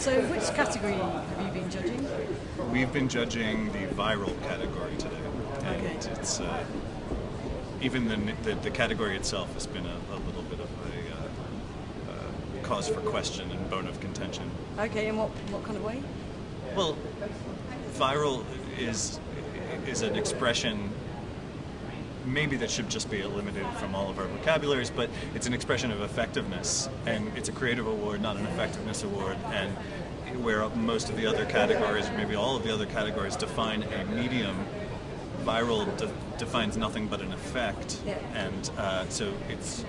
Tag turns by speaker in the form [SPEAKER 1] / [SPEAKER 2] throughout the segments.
[SPEAKER 1] So which category have you been judging?
[SPEAKER 2] We've been judging the viral category today. And
[SPEAKER 1] Okay.
[SPEAKER 2] it's even the category itself has been a little bit of a cause for question and bone of contention.
[SPEAKER 1] Okay, in what kind of way?
[SPEAKER 2] Well, viral is an expression maybe that should just be eliminated from all of our vocabularies, but it's an expression of effectiveness, and it's a creative award, not an effectiveness award, and where most of the other categories, or maybe all of the other categories, define a medium, viral defines nothing but an effect.
[SPEAKER 1] Yeah.
[SPEAKER 2] And so it's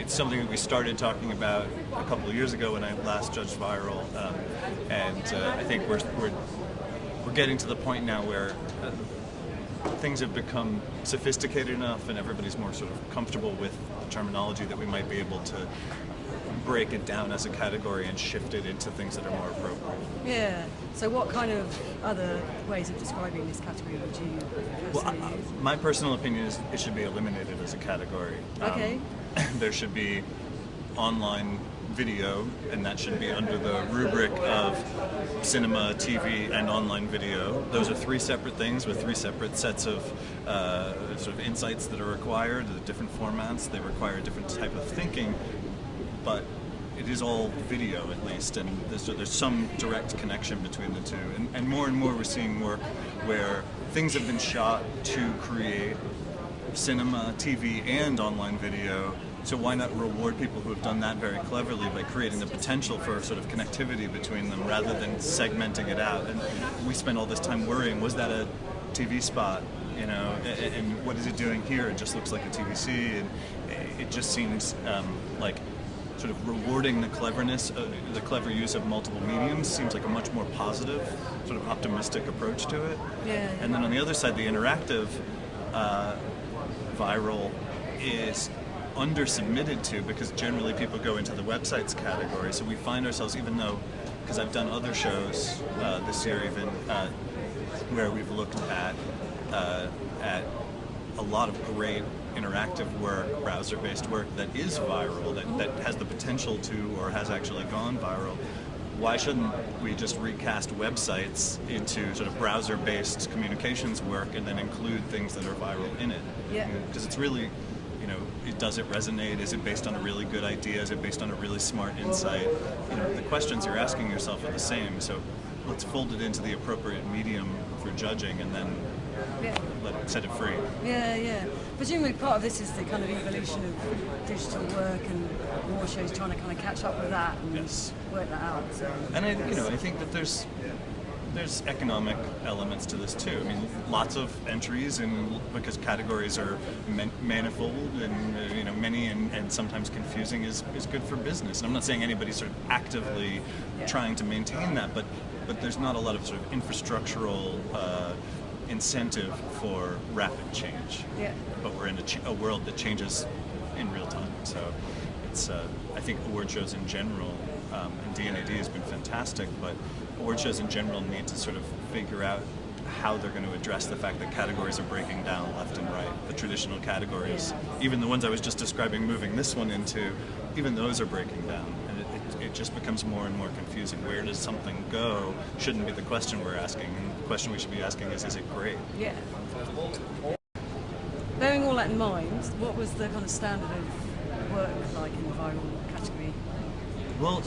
[SPEAKER 2] something that we started talking about a couple of years ago when I last judged viral, and I think we're getting to the point now where things have become sophisticated enough and everybody's more sort of comfortable with the terminology that we might be able to break it down as a category and shift it into things that are more appropriate.
[SPEAKER 1] Yeah. So what kind of other ways of describing this category would you personally use?
[SPEAKER 2] My personal opinion is it should be eliminated as a category.
[SPEAKER 1] Okay.
[SPEAKER 2] There should be online video, and that should be under the rubric of cinema, TV, and online video. Those are three separate things with three separate sets of sort of insights that are required, the different formats. They require a different type of thinking, but it is all video at least, and there's some direct connection between the two. And more we're seeing work where things have been shot to create cinema, TV, and online video. So why not reward people who have done that very cleverly by creating the potential for sort of connectivity between them rather than segmenting it out? And we spend all this time worrying, was that a TV spot? You know, and what is it doing here? It just looks like a TVC, and it just seems like sort of rewarding the cleverness, the clever use of multiple mediums seems like a much more positive, sort of optimistic approach to it.
[SPEAKER 1] Yeah.
[SPEAKER 2] And then on the other side, the interactive viral is under-submitted to because generally people go into the websites category. So we find ourselves, even though, because I've done other shows this year even, where we've looked at a lot of great interactive work, browser-based work that is viral, that has the potential to or has actually gone viral. Why shouldn't we just recast websites into sort of browser-based communications work and then include things that are viral in it?
[SPEAKER 1] Yeah.
[SPEAKER 2] Because it's really, does it resonate? Is it based on a really good idea? Is it based on a really smart insight? The questions you're asking yourself are the same. So let's fold it into the appropriate medium for judging, and then set it free.
[SPEAKER 1] Yeah. Presumably part of this is the kind of evolution of digital work and more shows trying to kind of catch up with that and work that out. So.
[SPEAKER 2] And I think that there's economic elements to this too. I mean, lots of entries, and because categories are manifold and many and sometimes confusing is good for business. And I'm not saying anybody's sort of actively trying to maintain that, but there's not a lot of sort of infrastructural incentive for rapid change.
[SPEAKER 1] Yeah.
[SPEAKER 2] But we're in a world that changes in real time. So it's I think award shows in general, and D&AD has been fantastic, but award shows in general need to sort of figure out how they're going to address the fact that categories are breaking down left and right. The traditional categories, even the ones I was just describing moving this one into, even those are breaking down. And it just becomes more and more confusing. Where does something go shouldn't be the question we're asking. And the question we should be asking is it great?
[SPEAKER 1] Yeah. Bearing all that in mind, what was the kind of standard of work like in the viral category?
[SPEAKER 2] Well,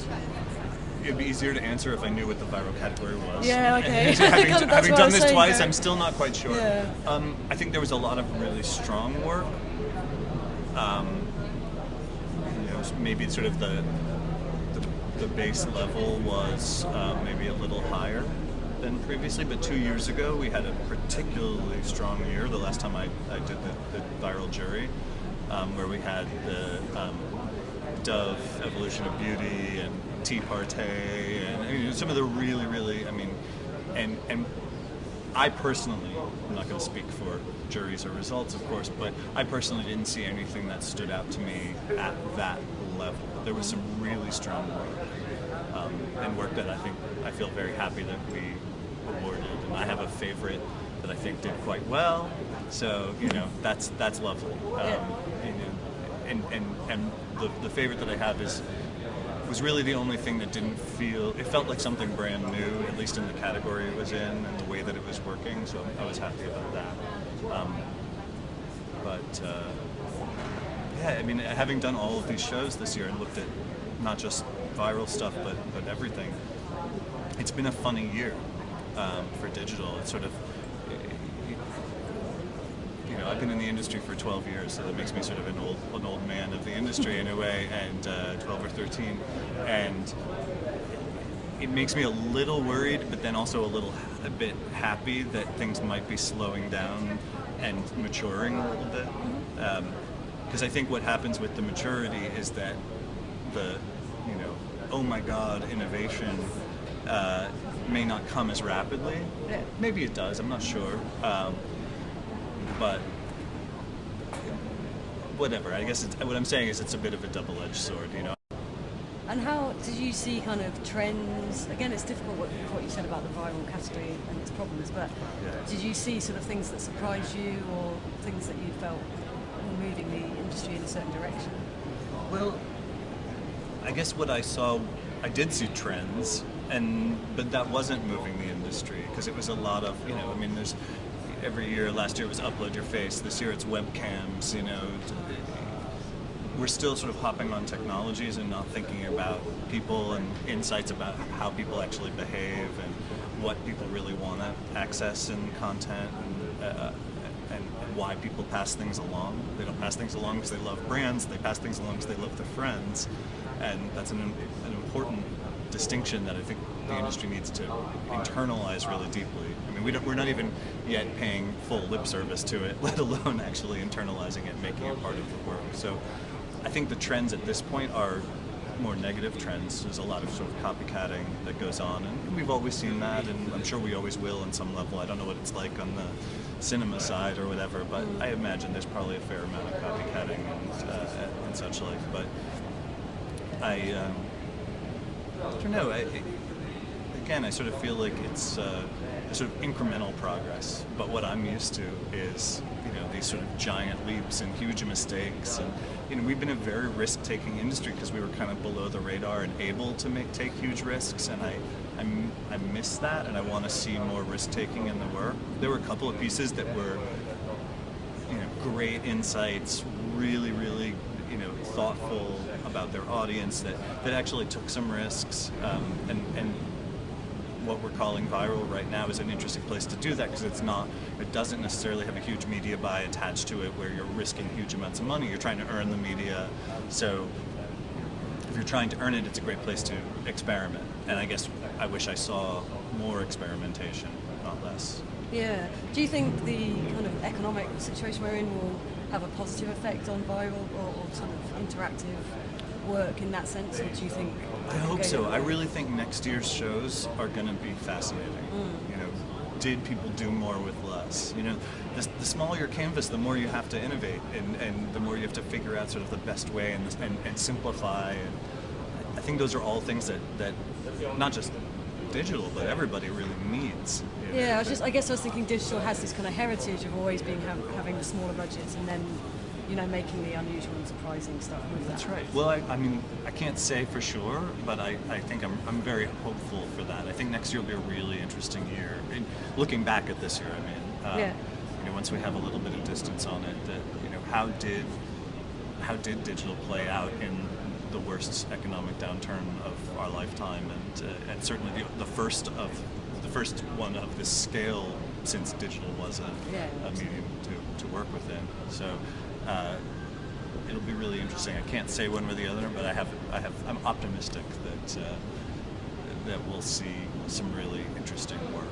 [SPEAKER 2] it'd be easier to answer if I knew what the viral category was.
[SPEAKER 1] Yeah, okay.
[SPEAKER 2] having done this twice, I'm still not quite sure.
[SPEAKER 1] Yeah.
[SPEAKER 2] I think there was a lot of really strong work. Maybe sort of the base level was maybe a little higher than previously, but 2 years ago we had a particularly strong year. The last time I did the viral jury, where we had the Dove, Evolution of Beauty, and Tea Party, and some of the really, and I personally, I'm not going to speak for juries or results, of course, but I personally didn't see anything that stood out to me at that level. There was some really strong work, and work that I feel very happy that we awarded, and I have a favorite that I think did quite well, so that's lovely. And the favorite that I have is was really the only thing that didn't feel, it felt like something brand new, at least in the category it was in and the way that it was working, so I was happy about that. Yeah, I mean, having done all of these shows this year and looked at not just viral stuff, but everything, it's been a funny year for digital. It's sort of, you know, I've been in the industry for 12 years, so that makes me sort of an old man of the industry in a way, and 12 or 13, and it makes me a little worried, but then also a bit happy that things might be slowing down and maturing a little bit. Because I think what happens with the maturity is that the, you know, oh my God, innovation may not come as rapidly. Maybe it does, I'm not sure. But whatever, I guess what I'm saying is it's a bit of a double-edged sword, you know.
[SPEAKER 1] And how did you see kind of trends? Again, it's difficult what you said about the viral category and its problems, but did you see sort of things that surprised you or things that you felt were moving the industry in a certain direction?
[SPEAKER 2] Well, I guess what I saw, I did see trends, but that wasn't moving the industry, because it was a lot of, you know, I mean, there's every year, last year it was upload your face, this year it's webcams, you know. We're still sort of hopping on technologies and not thinking about people and insights about how people actually behave and what people really want to access in content, and why people pass things along. They don't pass things along because they love brands, they pass things along because they love their friends, and that's an important distinction that I think the industry needs to internalize really deeply. I mean, we're not even yet paying full lip service to it, let alone actually internalizing it and making it part of the work. So I think the trends at this point are more negative trends. There's a lot of sort of copycatting that goes on, and we've always seen that, and I'm sure we always will on some level. I don't know what it's like on the cinema side or whatever, but I imagine there's probably a fair amount of copycatting and such like. But I don't know. Again, I sort of feel like it's a sort of incremental progress. But what I'm used to is, you know, these sort of giant leaps and huge mistakes. And, you know, we've been a very risk-taking industry because we were kind of below the radar and able to take huge risks. And I miss that, and I want to see more risk-taking in the work. There were a couple of pieces that were, you know, great insights, really, really, you know, thoughtful about their audience, that actually took some risks, and what we're calling viral right now is an interesting place to do that, because it doesn't necessarily have a huge media buy attached to it where you're risking huge amounts of money. You're trying to earn the media, so if you're trying to earn it, it's a great place to experiment. And I guess I wish I saw more experimentation, not less.
[SPEAKER 1] Yeah. Do you think the kind of economic situation we're in will have a positive effect on viral or sort of interactive work in that sense, or do you think?
[SPEAKER 2] I hope so. I really think next year's shows are going to be fascinating. You know, did people do more with less? You know, the smaller your canvas, the more you have to innovate, and the more you have to figure out sort of the best way and simplify. And I think those are all things that not just digital, but everybody really needs. You know?
[SPEAKER 1] Yeah, I guess I was thinking digital has this kind of heritage of always being having the smaller budgets and then, you know, making the unusual and surprising stuff with that.
[SPEAKER 2] That's right. Well, I mean, I can't say for sure, but I think I'm very hopeful for that. I think next year will be a really interesting year. And looking back at this year, I mean, you know, once we have a little bit of distance on it, that, you know, how did digital play out in the worst economic downturn of our lifetime, and certainly the first one of this scale since digital was a medium to work within. So it'll be really interesting. I can't say one or the other, but I'm optimistic that we'll see some really interesting work.